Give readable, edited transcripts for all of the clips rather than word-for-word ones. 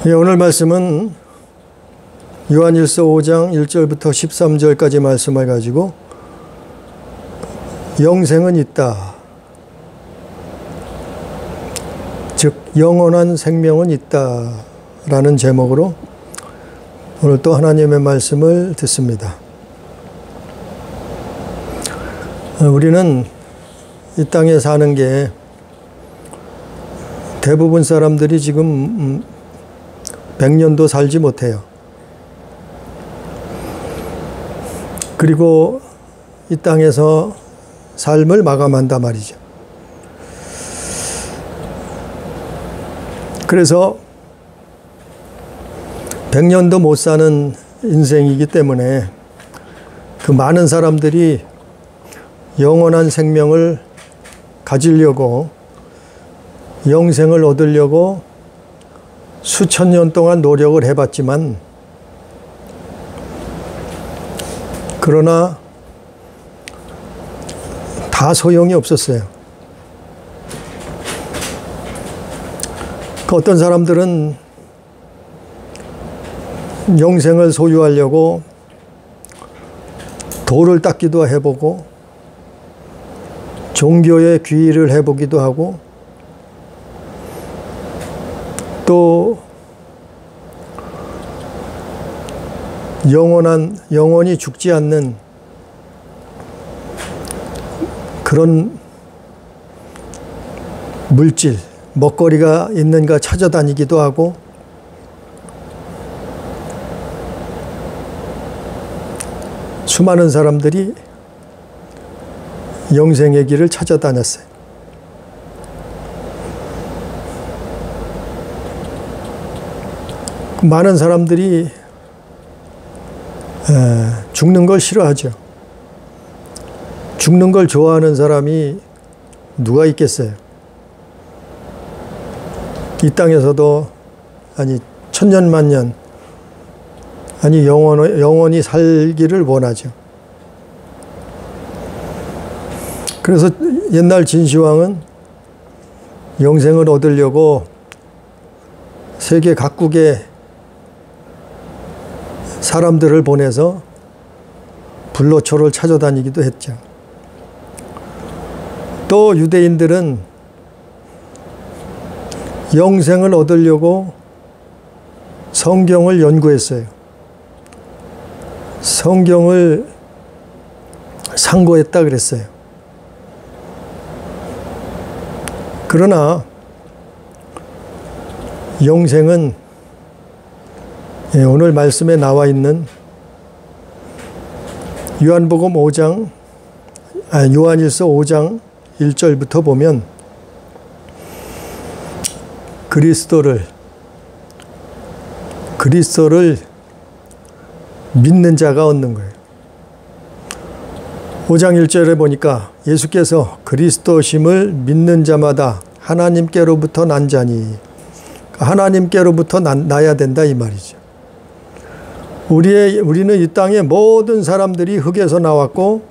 오늘 말씀은 요한일서 5장 1절부터 13절까지 말씀을 가지고 영생은 있다, 즉 영원한 생명은 있다 라는 제목으로 오늘 또 하나님의 말씀을 듣습니다. 우리는 이 땅에 사는 게 대부분 사람들이 지금 100년도 살지 못해요. 그리고 이 땅에서 삶을 마감한단 말이죠. 그래서 100년도 못 사는 인생이기 때문에 그 많은 사람들이 영원한 생명을 가지려고, 영생을 얻으려고 수천 년 동안 노력을 해봤지만, 그러나 다 소용이 없었어요. 어떤 사람들은 영생을 소유하려고 돌을 닦기도 해보고 종교의 귀의를 해보기도 하고, 또 영원히 죽지 않는 그런 물질, 먹거리가 있는가 찾아다니기도 하고, 수많은 사람들이 영생의 길을 찾아다녔어요. 많은 사람들이 죽는 걸 싫어하죠. 죽는 걸 좋아하는 사람이 누가 있겠어요? 이 땅에서도 아니 천년만년, 아니 영원히 살기를 원하죠. 그래서 옛날 진시황은 영생을 얻으려고 세계 각국에 사람들을 보내서 불로초를 찾아다니기도 했죠. 또 유대인들은 영생을 얻으려고 성경을 연구했어요. 성경을 상고했다 그랬어요. 그러나 영생은 오늘 말씀에 나와 있는 요한일서 5장 1절부터 보면 그리스도를 믿는 자가 얻는 거예요. 5장 1절에 보니까 예수께서 그리스도심을 믿는 자마다 하나님께로부터 난 자니, 하나님께로부터 나야 된다 이 말이죠. 우리는 이 땅의 모든 사람들이 흙에서 나왔고,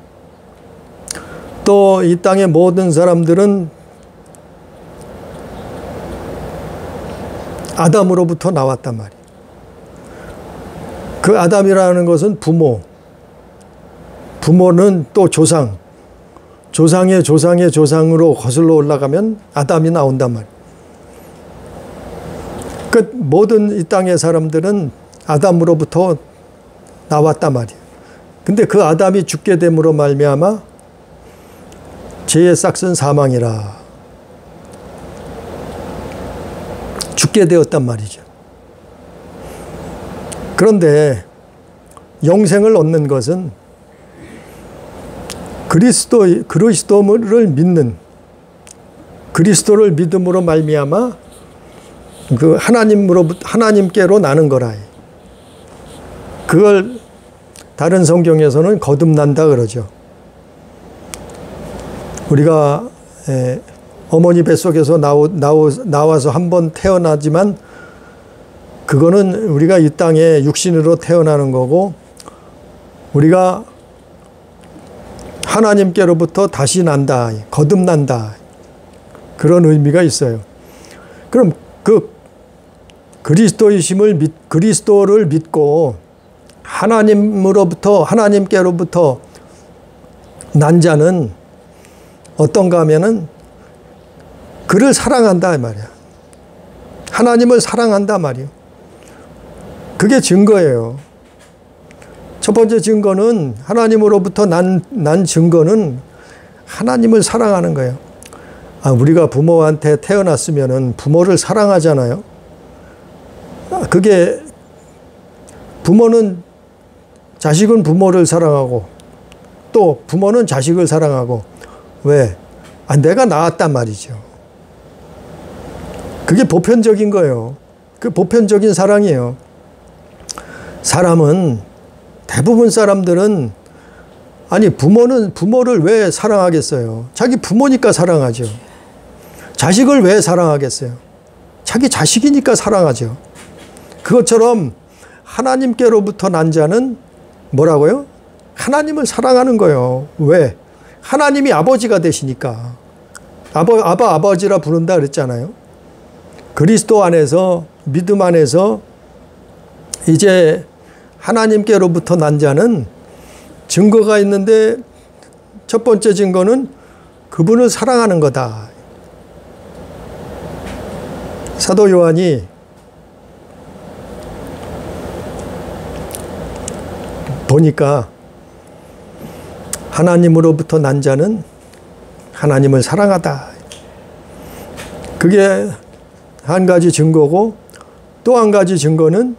또 이 땅의 모든 사람들은 아담으로부터 나왔단 말이에요. 그 아담이라는 것은 부모는 또 조상의 조상으로 거슬러 올라가면 아담이 나온단 말이에요. 그 모든 이 땅의 사람들은 아담으로부터 나왔단 말이에요. 근데 그 아담이 죽게 됨으로 말미암아 죄의 싹은 사망이라 죽게 되었단 말이죠. 그런데 영생을 얻는 것은 그리스도를 믿는, 그리스도를 믿음으로 말미암아 그 하나님께로 나는 거라. 그걸 다른 성경에서는 거듭난다 그러죠. 우리가 어머니 뱃속에서 나와서 한번 태어나지만 그거는 우리가 이 땅에 육신으로 태어나는 거고, 우리가 하나님께로부터 다시 난다, 거듭난다, 그런 의미가 있어요. 그럼 그리스도를 믿고 하나님께로부터 난 자는 어떤가 하면은 그를 사랑한다 이 말이야. 하나님을 사랑한다 말이에요. 그게 증거예요. 첫 번째 증거는 하나님으로부터 난 증거는 하나님을 사랑하는 거예요. 우리가 부모한테 태어났으면은 부모를 사랑하잖아요. 그게 자식은 부모를 사랑하고 또 부모는 자식을 사랑하고 왜? 내가 낳았단 말이죠. 그게 보편적인 거예요. 그 보편적인 사랑이에요. 대부분 사람들은 부모를 왜 사랑하겠어요? 자기 부모니까 사랑하죠. 자식을 왜 사랑하겠어요? 자기 자식이니까 사랑하죠. 그것처럼 하나님께로부터 난 자는 뭐라고요? 하나님을 사랑하는 거예요. 왜? 하나님이 아버지가 되시니까. 아버지라 부른다 그랬잖아요. 그리스도 안에서, 믿음 안에서 이제 하나님께로부터 난 자는 증거가 있는데 첫 번째 증거는 그분을 사랑하는 거다. 사도 요한이 보니까 하나님으로부터 난 자는 하나님을 사랑하다. 그게 한 가지 증거고 또 한 가지 증거는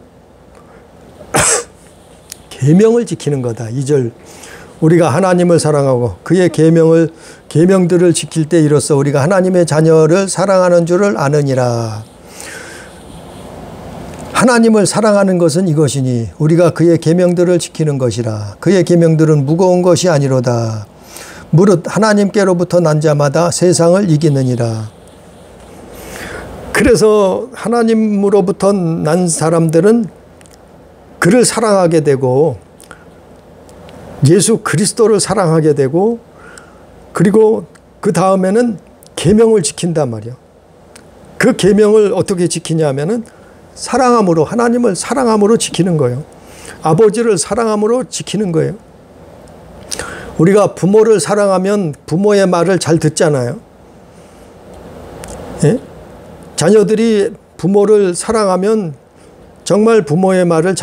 계명을 지키는 거다. 2절 우리가 하나님을 사랑하고 그의 계명들을 지킬 때 이로써 우리가 하나님의 자녀를 사랑하는 줄을 아느니라. 하나님을 사랑하는 것은 이것이니 우리가 그의 계명들을 지키는 것이라. 그의 계명들은 무거운 것이 아니로다. 무릇 하나님께로부터 난 자마다 세상을 이기느니라. 그래서 하나님으로부터 난 사람들은 그를 사랑하게 되고 예수 그리스도를 사랑하게 되고 그리고 그 다음에는 계명을 지킨단 말이에요. 그 계명을 어떻게 지키냐면은 사랑함으로, 하나님을 사랑함으로 지키는 거예요. 아버지를 사랑함으로 지키는 거예요. 우리가 부모를 사랑하면 부모의 말을 잘 듣잖아요. 예? 자녀들이 부모를 사랑하면 정말 부모의 말을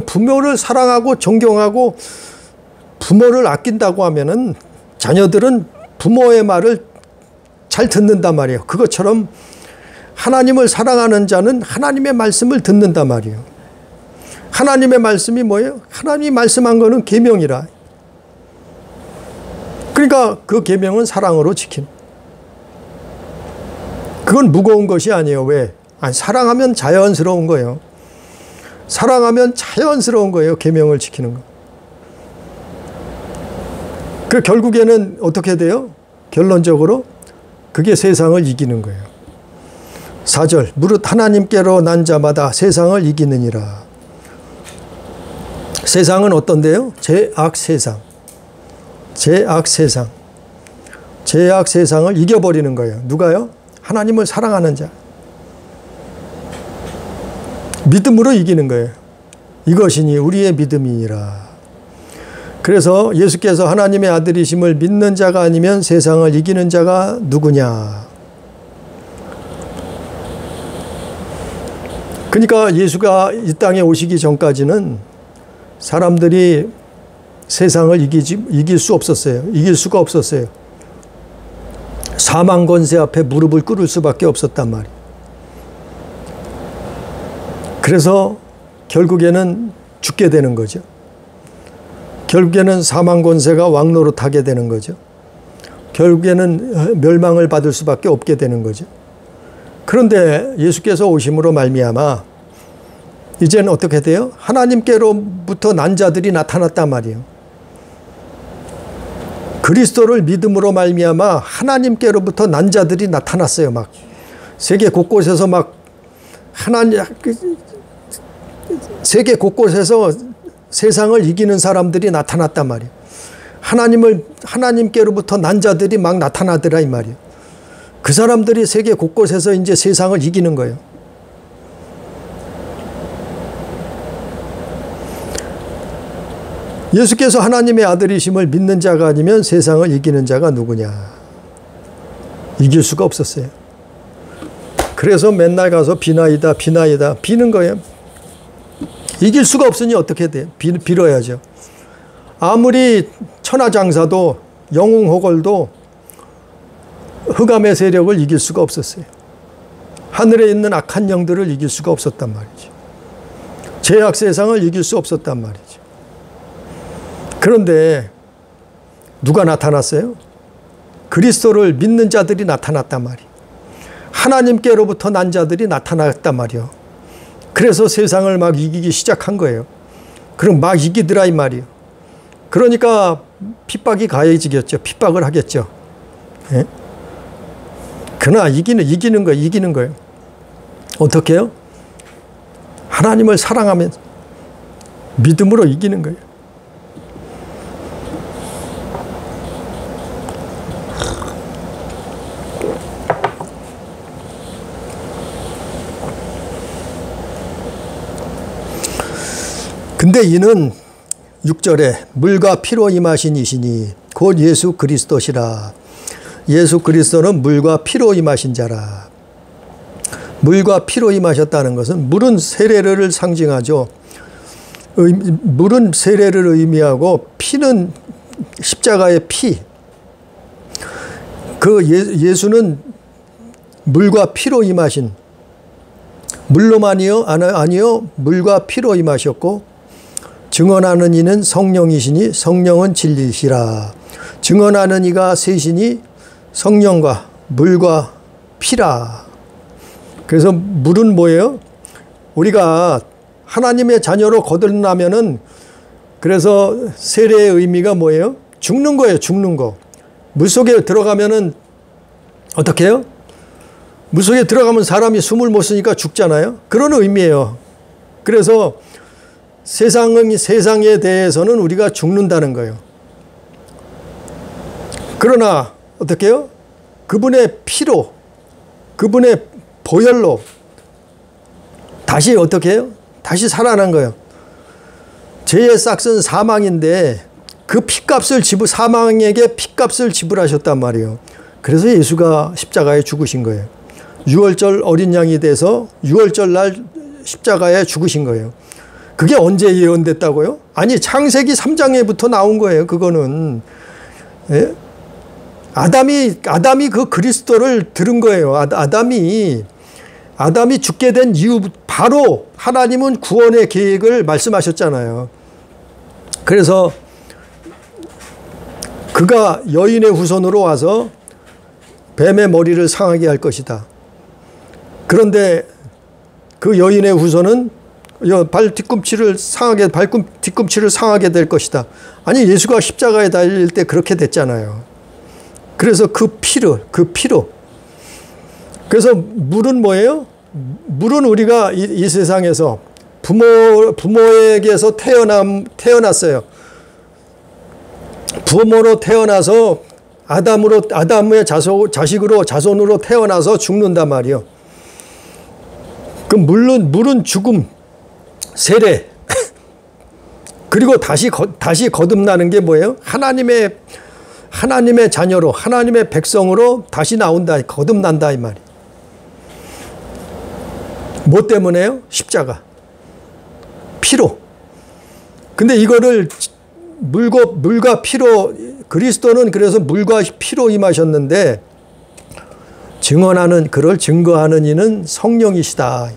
부모를 사랑하고 존경하고 부모를 아낀다고 하면은 자녀들은 부모의 말을 잘 듣는단 말이에요. 그것처럼 하나님을 사랑하는 자는 하나님의 말씀을 듣는단 말이에요. 하나님의 말씀이 뭐예요? 하나님이 말씀한 거는 계명이라. 그러니까 그 계명은 사랑으로 지킴. 그건 무거운 것이 아니에요. 왜? 사랑하면 자연스러운 거예요. 사랑하면 자연스러운 거예요. 계명을 지키는 거. 그 결국에는 어떻게 돼요? 결론적으로 그게 세상을 이기는 거예요. 4절 무릇 하나님께로 난 자마다 세상을 이기느니라. 세상은 어떤데요? 죄악 세상. 죄악 세상. 죄악 세상을 이겨버리는 거예요. 누가요? 하나님을 사랑하는 자. 믿음으로 이기는 거예요. 이것이니 우리의 믿음이니라. 그래서 예수께서 하나님의 아들이심을 믿는 자가 아니면 세상을 이기는 자가 누구냐. 그러니까 예수가 이 땅에 오시기 전까지는 사람들이 세상을 이길 수 없었어요. 이길 수가 없었어요. 사망 권세 앞에 무릎을 꿇을 수밖에 없었단 말이에요. 그래서 결국에는 죽게 되는 거죠. 결국에는 사망 권세가 왕노릇하게 되는 거죠. 결국에는 멸망을 받을 수밖에 없게 되는 거죠. 그런데 예수께서 오심으로 말미암아 이제는 어떻게 돼요? 하나님께로부터 난 자들이 나타났단 말이에요. 그리스도를 믿음으로 말미암아 하나님께로부터 난 자들이 나타났어요. 막 세계 곳곳에서 세계 곳곳에서 세상을 이기는 사람들이 나타났단 말이에요. 하나님께로부터 난 자들이 막 나타나더라 이 말이에요. 그 사람들이 세계 곳곳에서 이제 세상을 이기는 거예요. 예수께서 하나님의 아들이심을 믿는 자가 아니면 세상을 이기는 자가 누구냐? 이길 수가 없었어요. 그래서 맨날 가서 비나이다 비나이다 비는 거예요. 이길 수가 없으니 어떻게 돼요? 빌어야죠. 아무리 천하장사도 영웅호걸도 흑암의 세력을 이길 수가 없었어요. 하늘에 있는 악한 영들을 이길 수가 없었단 말이죠. 죄악 세상을 이길 수 없었단 말이죠. 그런데 누가 나타났어요? 그리스도를 믿는 자들이 나타났단 말이에요. 하나님께로부터 난 자들이 나타났단 말이에요. 그래서 세상을 막 이기기 시작한 거예요. 그럼 막 이기더라 이 말이에요. 그러니까 핍박이 가해지겠죠. 핍박을 하겠죠. 예? 그러나 이기는 거예요. 어떻게 해요? 하나님을 사랑하면 믿음으로 이기는 거예요. 근데 이는 6절에 물과 피로 임하신 이시니 곧 예수 그리스도시라. 예수 그리스도는 물과 피로 임하신 자라. 물과 피로 임하셨다는 것은 물은 세례를 상징하죠. 물은 세례를 의미하고 피는 십자가의 피. 그 예수는 물과 피로 임하신, 물로만이요? 아니요. 물과 피로 임하셨고 증언하는 이는 성령이시니 성령은 진리시라. 증언하는 이가 셋이니 성령과 물과 피라. 그래서 물은 뭐예요? 우리가 하나님의 자녀로 거듭나면은, 그래서 세례의 의미가 뭐예요? 죽는 거예요. 죽는 거. 물속에 들어가면은 어떻게 해요? 물속에 들어가면 사람이 숨을 못 쉬니까 죽잖아요. 그런 의미예요. 그래서 세상에 대해서는 우리가 죽는다는 거예요. 그러나 어떻게 해요? 그분의 피로, 그분의 보혈로 다시 어떻게 해요? 다시 살아난 거예요. 죄의 싹은 사망인데 그 피값을 사망에게 피값을 지불하셨단 말이에요. 그래서 예수가 십자가에 죽으신 거예요. 6월절 어린 양이 돼서 6월절 날 십자가에 죽으신 거예요. 그게 언제 예언됐다고요? 아니, 창세기 3장에부터 나온 거예요. 그거는. 예? 아담이 그 그리스도를 들은 거예요. 아담이 죽게 된 이후 바로 하나님은 구원의 계획을 말씀하셨잖아요. 그래서 그가 여인의 후손으로 와서 뱀의 머리를 상하게 할 것이다. 그런데 그 여인의 후손은 뒤꿈치를 상하게 될 것이다. 아니, 예수가 십자가에 달릴 때 그렇게 됐잖아요. 그래서 그 피로. 그래서 물은 뭐예요? 물은 우리가 이 세상에서 부모에게서 태어났어요. 부모로 태어나서 아담의 자손으로 태어나서 죽는단 말이에요. 그 물은 죽음, 세례. 그리고 다시 거듭나는 게 뭐예요? 하나님의 자녀로, 하나님의 백성으로 다시 나온다, 거듭난다 이 말이에요. 뭐 때문에요? 십자가, 피로. 근데 이거를 물과 피로, 그리스도는 그래서 물과 피로 임하셨는데 그를 증거하는 이는 성령이시다.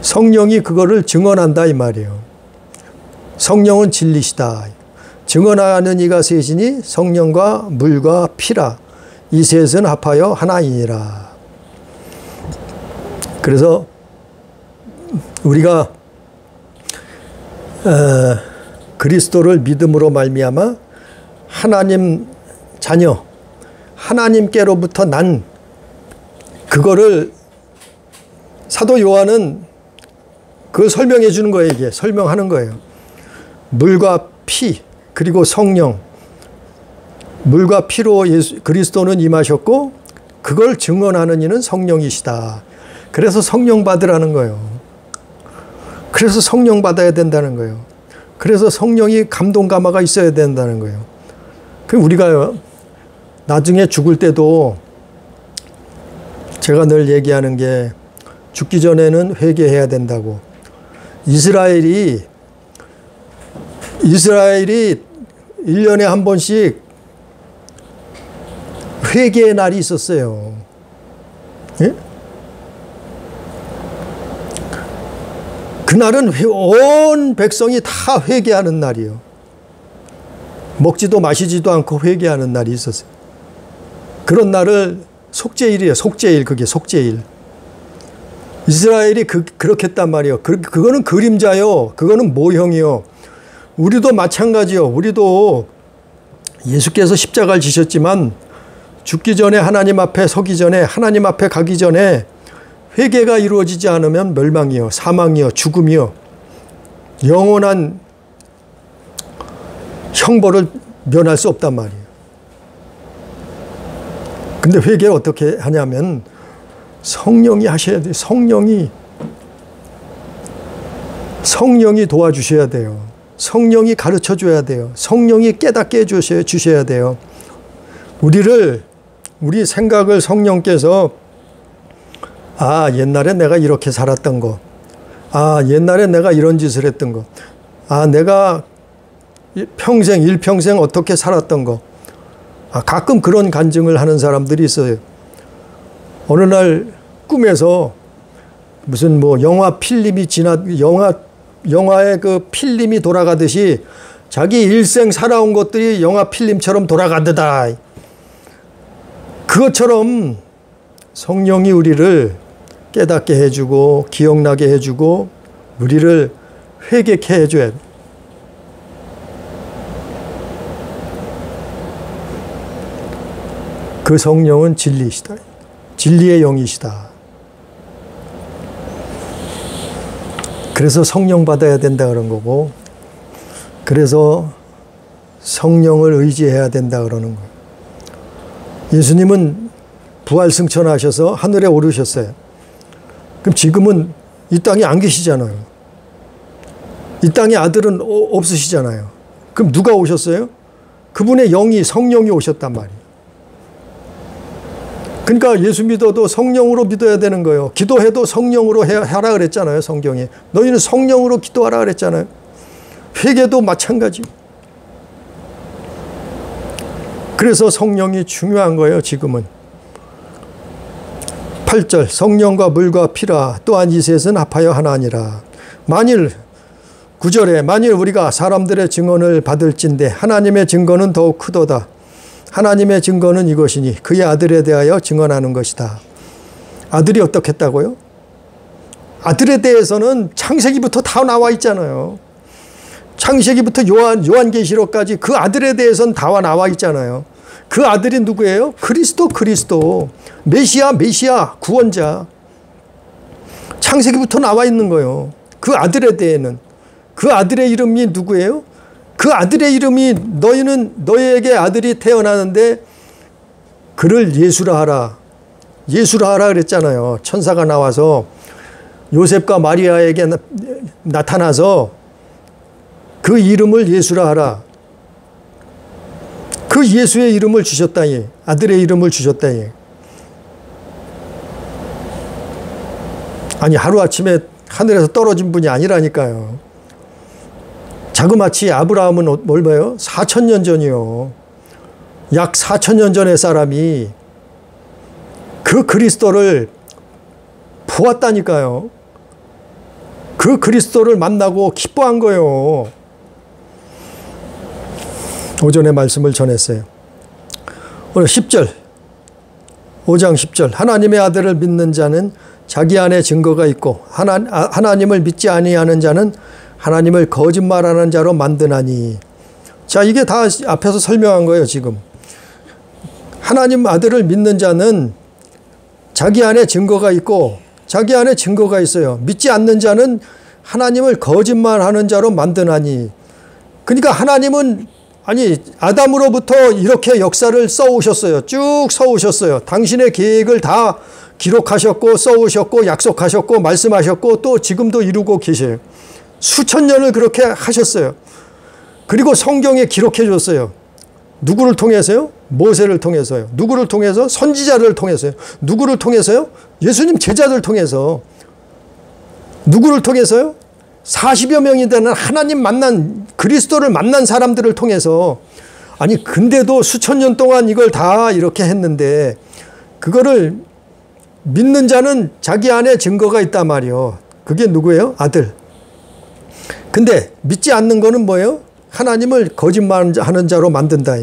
성령이 그거를 증언한다 이 말이에요. 성령은 진리시다. 증언하는 이가 셋이니 성령과 물과 피라. 이 셋은 합하여 하나이니라. 그래서 우리가 그리스도를 믿음으로 말미암아 하나님 자녀, 하나님께로부터 난 그거를 사도 요한은 그걸 설명해 주는 거예요. 이게 설명하는 거예요. 물과 피, 그리고 성령, 물과 피로 그리스도는 임하셨고 그걸 증언하는 이는 성령이시다. 그래서 성령 받으라는 거예요. 그래서 성령 받아야 된다는 거예요. 그래서 성령이 감동 감화가 있어야 된다는 거예요. 그 우리가 나중에 죽을 때도 제가 늘 얘기하는 게 죽기 전에는 회개해야 된다고. 이스라엘이 1년에 한 번씩 회개의 날이 있었어요. 예? 그날은 온 백성이 다 회개하는 날이에요. 먹지도 마시지도 않고 회개하는 날이 있었어요. 그런 날을 속죄일이에요. 속죄일, 그게 속죄일. 이스라엘이 그렇게 했단 말이에요. 그거는 그림자요. 그거는 모형이요. 우리도 마찬가지요. 우리도 예수께서 십자가를 지셨지만 죽기 전에 하나님 앞에 서기 전에 하나님 앞에 가기 전에 회개가 이루어지지 않으면 멸망이요. 사망이요. 죽음이요. 영원한 형벌을 면할 수 없단 말이에요. 근데 회개를 어떻게 하냐면 성령이 하셔야 돼요. 성령이 도와주셔야 돼요. 성령이 가르쳐 줘야 돼요. 성령이 깨닫게 해주셔야 돼요. 우리 생각을 성령께서 옛날에 내가 이렇게 살았던 거. 옛날에 내가 이런 짓을 했던 거. 내가 일평생 어떻게 살았던 거. 가끔 그런 간증을 하는 사람들이 있어요. 어느 날 꿈에서 무슨 영화 필름이 영화의 그 필름이 돌아가듯이 자기 일생 살아온 것들이 영화 필름처럼 돌아가더다. 그것처럼 성령이 우리를 깨닫게 해주고 기억나게 해주고 우리를 회개케 해줘야 돼. 그 성령은 진리이시다. 진리의 영이시다. 그래서 성령 받아야 된다 그런 거고, 그래서 성령을 의지해야 된다 그러는 거예요. 예수님은 부활 승천하셔서 하늘에 오르셨어요. 그럼 지금은 이 땅에 안 계시잖아요. 이 땅에 아들은 없으시잖아요. 그럼 누가 오셨어요? 그분의 영이, 성령이 오셨단 말이에요. 그러니까 예수 믿어도 성령으로 믿어야 되는 거예요. 기도해도 성령으로 하라 그랬잖아요. 성경에. 너희는 성령으로 기도하라 그랬잖아요. 회개도 마찬가지. 그래서 성령이 중요한 거예요. 지금은. 8절 성령과 물과 피라 또한 이 셋은 합하여 하나니라. 9절에 만일 우리가 사람들의 증언을 받을진대 하나님의 증거는 더욱 크도다. 하나님의 증거는 이것이니 그의 아들에 대하여 증언하는 것이다. 아들이 어떻게 했다고요? 아들에 대해서는 창세기부터 다 나와 있잖아요. 창세기부터 요한계시록까지 그 아들에 대해서는 다 나와 있잖아요. 그 아들이 누구예요? 그리스도. 메시아, 구원자. 창세기부터 나와 있는 거예요. 그 아들에 대해는. 그 아들의 이름이 누구예요? 그 아들의 이름이 너희에게 아들이 태어나는데 그를 예수라 하라. 예수라 하라 그랬잖아요. 천사가 나와서 요셉과 마리아에게 나타나서 그 이름을 예수라 하라. 그 예수의 이름을 주셨다니. 아들의 이름을 주셨다니. 아니 하루아침에 하늘에서 떨어진 분이 아니라니까요. 자그마치 아브라함은 뭘 봐요? 4,000년 전이요. 약 4,000년 전의 사람이 그 그리스도를 보았다니까요. 그 그리스도를 만나고 기뻐한 거예요. 오전에 말씀을 전했어요. 오늘 10절, 5장 10절. 하나님의 아들을 믿는 자는 자기 안에 증거가 있고 하나님을 믿지 아니하는 자는 하나님을 거짓말하는 자로 만드나니. 자, 이게 다 앞에서 설명한 거예요, 지금. 하나님 아들을 믿는 자는 자기 안에 증거가 있고 자기 안에 증거가 있어요. 믿지 않는 자는 하나님을 거짓말하는 자로 만드나니. 그러니까 하나님은 아담으로부터 이렇게 역사를 써오셨어요. 쭉 써오셨어요. 당신의 계획을 다 기록하셨고 써오셨고 약속하셨고 말씀하셨고 또 지금도 이루고 계셔요. 수천 년을 그렇게 하셨어요. 그리고 성경에 기록해 줬어요. 누구를 통해서요? 모세를 통해서요. 누구를 통해서? 선지자를 통해서요. 누구를 통해서요? 예수님 제자들 통해서. 누구를 통해서요? 40여 명이 되는 하나님 만난, 그리스도를 만난 사람들을 통해서. 아니 근데도 수천 년 동안 이걸 다 이렇게 했는데 그거를 믿는 자는 자기 안에 증거가 있단 말이요. 그게 누구예요? 아들. 근데 믿지 않는 거는 뭐예요? 하나님을 거짓말하는 자로 만든다.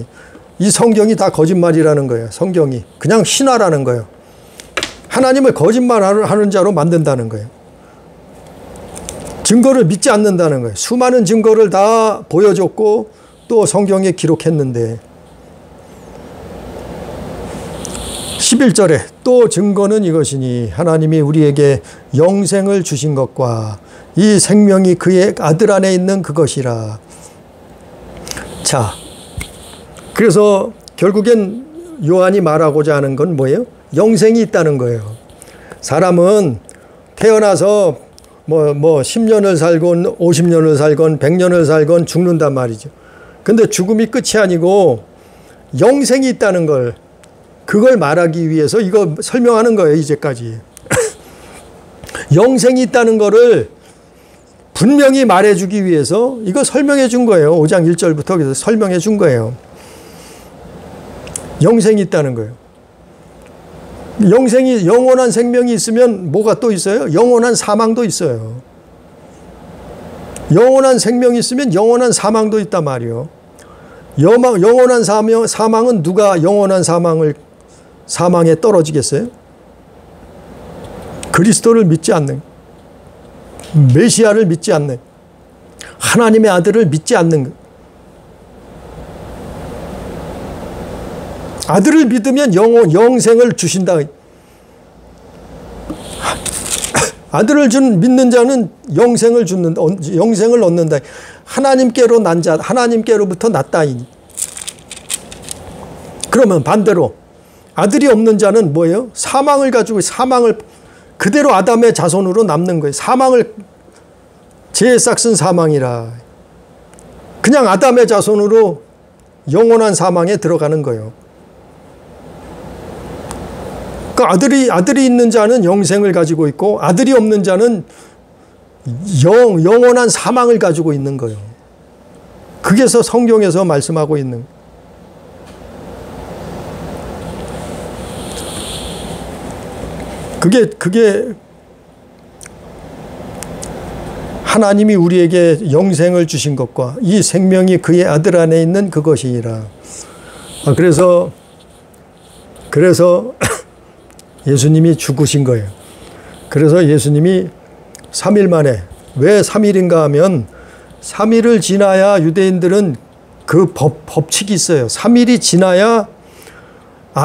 이 성경이 다 거짓말이라는 거예요. 성경이. 그냥 신화라는 거예요. 하나님을 거짓말하는 자로 만든다는 거예요. 증거를 믿지 않는다는 거예요. 수많은 증거를 다 보여줬고 또 성경에 기록했는데 11절에 또 증거는 이것이니 하나님이 우리에게 영생을 주신 것과 이 생명이 그의 아들 안에 있는 그것이라. 자, 그래서 결국엔 요한이 말하고자 하는 건 뭐예요? 영생이 있다는 거예요. 사람은 태어나서 뭐 10년을 살건 50년을 살건 100년을 살건 죽는단 말이죠. 근데 죽음이 끝이 아니고 영생이 있다는 걸, 그걸 말하기 위해서 이거 설명하는 거예요, 이제까지. 영생이 있다는 거를 분명히 말해주기 위해서 이거 설명해 준 거예요. 5장 1절부터 그래서 설명해 준 거예요. 영생이 있다는 거예요. 영생이, 영원한 생명이 있으면 뭐가 또 있어요? 영원한 사망도 있어요. 영원한 생명이 있으면 영원한 사망도 있단 말이에요. 영원한 사망은 누가 영원한 사망에 떨어지겠어요? 그리스도를 믿지 않는, 메시아를 믿지 않는, 하나님의 아들을 믿지 않는, 아들을 믿으면 영생을 주신다. 아들을 믿는 자는 영생을 얻는다. 하나님께로 난 자, 하나님께로부터 났다이니. 그러면 반대로 아들이 없는 자는 뭐예요? 사망을 가지고 사망을 그대로 아담의 자손으로 남는 거예요. 사망을 죄에 싹슨 사망이라. 그냥 아담의 자손으로 영원한 사망에 들어가는 거예요. 그러니까 아들이 있는 자는 영생을 가지고 있고 아들이 없는 자는 영원한 사망을 가지고 있는 거예요. 그게서 성경에서 말씀하고 있는. 그게 하나님이 우리에게 영생을 주신 것과 이 생명이 그의 아들 안에 있는 그것이라. 그래서 예수님이 죽으신 거예요. 그래서 예수님이 3일 만에, 왜 3일인가 하면 3일을 지나야 유대인들은 그 법칙이 있어요. 3일이 지나야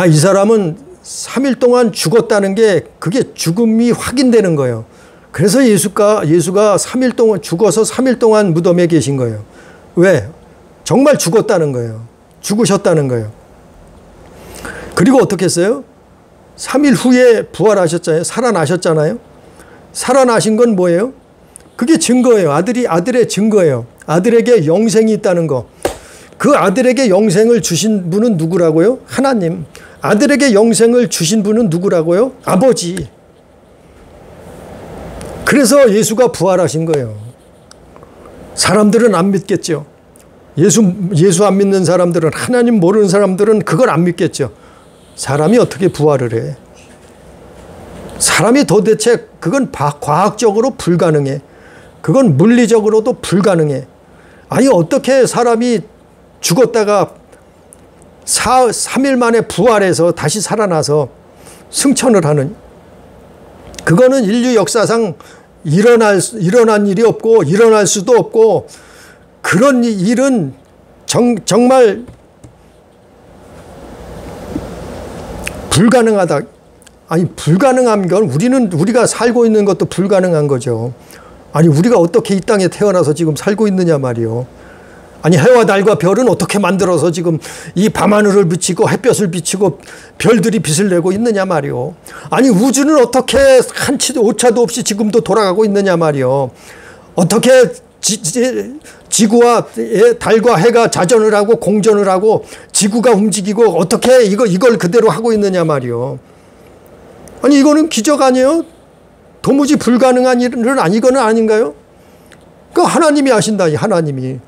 이 사람은 3일 동안 죽었다는 게 그게 죽음이 확인되는 거예요. 그래서 예수가 3일 동안 죽어서 3일 동안 무덤에 계신 거예요. 왜? 정말 죽었다는 거예요. 죽으셨다는 거예요. 그리고 어떻게 했어요? 3일 후에 부활하셨잖아요. 살아나셨잖아요. 살아나신 건 뭐예요? 그게 증거예요. 아들의 증거예요. 아들에게 영생이 있다는 거. 그 아들에게 영생을 주신 분은 누구라고요? 하나님. 아들에게 영생을 주신 분은 누구라고요? 아버지. 그래서 예수가 부활하신 거예요. 사람들은 안 믿겠죠. 예수 안 믿는 사람들은, 하나님 모르는 사람들은 그걸 안 믿겠죠. 사람이 어떻게 부활을 해? 사람이 도대체 그건 과학적으로 불가능해. 그건 물리적으로도 불가능해. 아니 어떻게 사람이 죽었다가 3일 만에 부활해서 다시 살아나서 승천을 하는, 그거는 인류 역사상 일어난 일이 없고 일어날 수도 없고 그런 일은 정말 불가능하다. 아니 불가능한 건 우리가 살고 있는 것도 불가능한 거죠. 아니 우리가 어떻게 이 땅에 태어나서 지금 살고 있느냐 말이요. 아니 해와 달과 별은 어떻게 만들어서 지금 이 밤하늘을 비치고 햇볕을 비치고 별들이 빛을 내고 있느냐 말이요. 아니 우주는 어떻게 한치도 오차도 없이 지금도 돌아가고 있느냐 말이요. 어떻게 지구와 달과 해가 자전을 하고 공전을 하고 지구가 움직이고 어떻게 이걸 그대로 하고 있느냐 말이요. 아니 이거는 기적 아니에요? 도무지 불가능한 일은 이거는 아닌가요? 그 하나님이 하신다. 이 하나님이.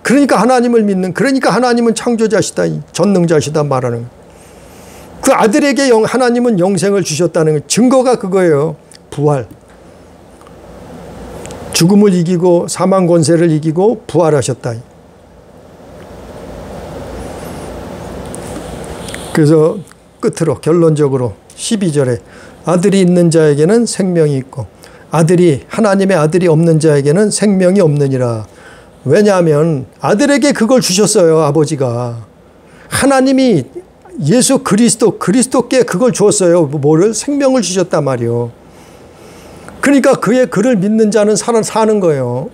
그러니까 하나님을 믿는, 그러니까 하나님은 창조자시다, 전능자시다 말하는. 그 아들에게 하나님은 영생을 주셨다는 증거가 그거예요. 부활. 죽음을 이기고 사망 권세를 이기고 부활하셨다. 그래서 끝으로 결론적으로 12절에 아들이 있는 자에게는 생명이 있고 하나님의 아들이 없는 자에게는 생명이 없느니라. 왜냐하면 아들에게 그걸 주셨어요. 아버지가. 하나님이 예수 그리스도께 그걸 주었어요. 뭐를? 생명을 주셨단 말이요. 그러니까 그를 믿는 자는 사는 거예요.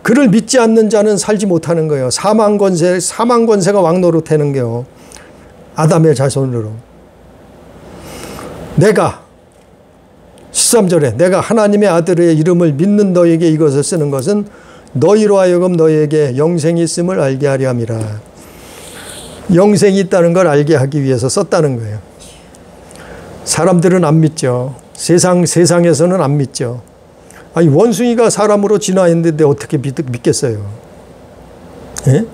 그를 믿지 않는 자는 살지 못하는 거예요. 사망 권세가 왕노릇하는 거예요. 아담의 자손으로. 내가 13절에 내가 하나님의 아들의 이름을 믿는 너에게 이것을 쓰는 것은 너희로 하여금 너희에게 영생이 있음을 알게 하려 함이라. 영생이 있다는 걸 알게 하기 위해서 썼다는 거예요. 사람들은 안 믿죠. 세상에서는 안 믿죠. 아니 원숭이가 사람으로 진화했는데 어떻게 믿겠어요? 예?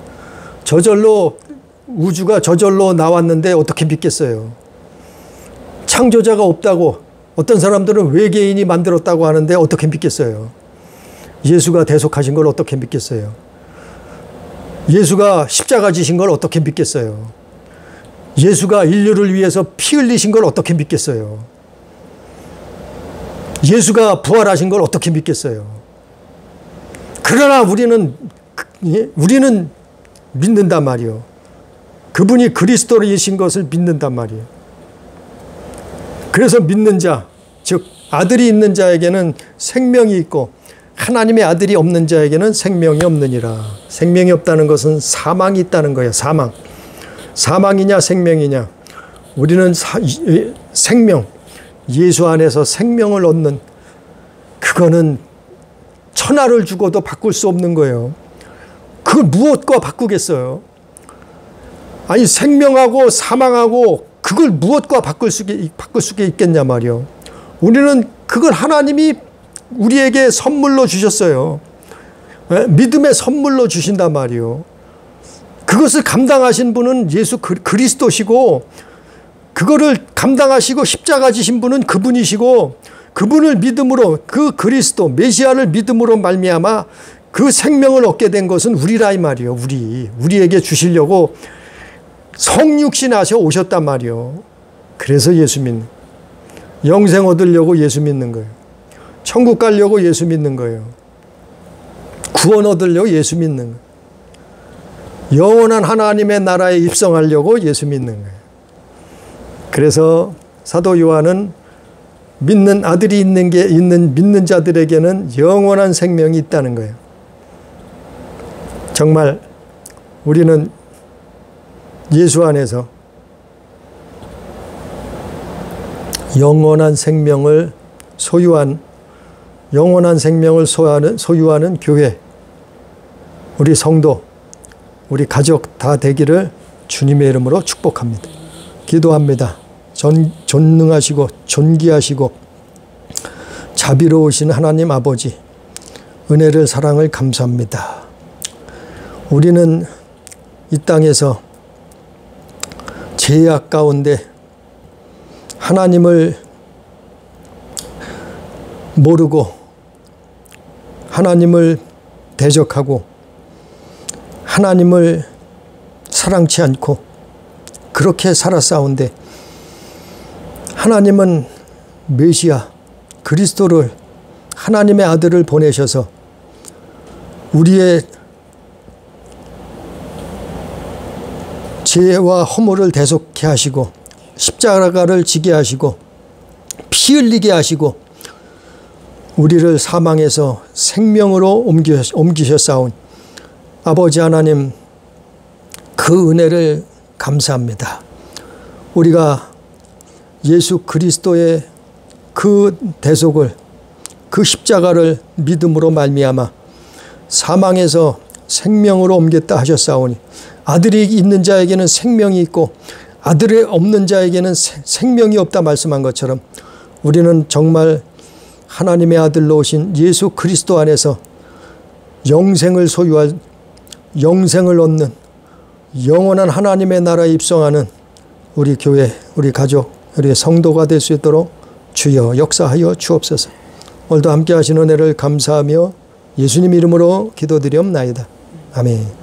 우주가 저절로 나왔는데 어떻게 믿겠어요? 창조자가 없다고 어떤 사람들은 외계인이 만들었다고 하는데 어떻게 믿겠어요? 예수가 대속하신 걸 어떻게 믿겠어요? 예수가 십자가 지신 걸 어떻게 믿겠어요? 예수가 인류를 위해서 피 흘리신 걸 어떻게 믿겠어요? 예수가 부활하신 걸 어떻게 믿겠어요? 그러나 우리는 믿는단 말이요. 그분이 그리스도이신 것을 믿는단 말이에요. 그래서 믿는 자, 즉 아들이 있는 자에게는 생명이 있고 하나님의 아들이 없는 자에게는 생명이 없느니라. 생명이 없다는 것은 사망이 있다는 거예요. 사망이냐 생명이냐. 우리는 생명, 예수 안에서 생명을 얻는, 그거는 천하를 주고도 바꿀 수 없는 거예요. 그걸 무엇과 바꾸겠어요? 아니 생명하고 사망하고 그걸 무엇과 바꿀 수가 있겠냐 말이요. 우리는 그걸 하나님이 우리에게 선물로 주셨어요. 믿음의 선물로 주신단 말이요. 그것을 감당하신 분은 예수 그리스도시고 그거를 감당하시고 십자가 지신 분은 그분이시고 그분을 믿음으로 그 그리스도 메시아를 믿음으로 말미암아 그 생명을 얻게 된 것은 우리라 이 말이요. 우리에게 주시려고 성육신 하셔 오셨단 말이요. 그래서 예수 믿는, 영생 얻으려고 예수 믿는 거예요. 천국 가려고 예수 믿는 거예요. 구원 얻으려고 예수 믿는 거예요. 영원한 하나님의 나라에 입성하려고 예수 믿는 거예요. 그래서 사도 요한은 믿는 아들이 믿는 자들에게는 영원한 생명이 있다는 거예요. 정말 우리는 예수 안에서 영원한 생명을 소유한 소유하는 교회, 우리 성도, 우리 가족 다 되기를 주님의 이름으로 축복합니다. 기도합니다. 전능하시고 존귀하시고 자비로우신 하나님 아버지, 은혜를 사랑을 감사합니다. 우리는 이 땅에서 죄악 가운데 하나님을 모르고 하나님을 대적하고 하나님을 사랑치 않고 그렇게 살아싸운데 하나님은 메시아 그리스도를 하나님의 아들을 보내셔서 우리의 죄와 허물을 대속케 하시고 십자가를 지게 하시고 피 흘리게 하시고 우리를 사망에서 생명으로 옮기셨사온 아버지 하나님, 그 은혜를 감사합니다. 우리가 예수 그리스도의 그 대속을, 그 십자가를 믿음으로 말미암아 사망에서 생명으로 옮겼다 하셨사오니 아들이 있는 자에게는 생명이 있고 아들이 없는 자에게는 생명이 없다 말씀한 것처럼 우리는 정말 하나님의 아들로 오신 예수 그리스도 안에서 영생을 소유할, 영생을 얻는 영원한 하나님의 나라에 입성하는 우리 교회, 우리 가족, 우리 성도가 될 수 있도록 주여 역사하여 주옵소서. 오늘도 함께 하신 은혜를 감사하며 예수님 이름으로 기도드리옵나이다. 아멘.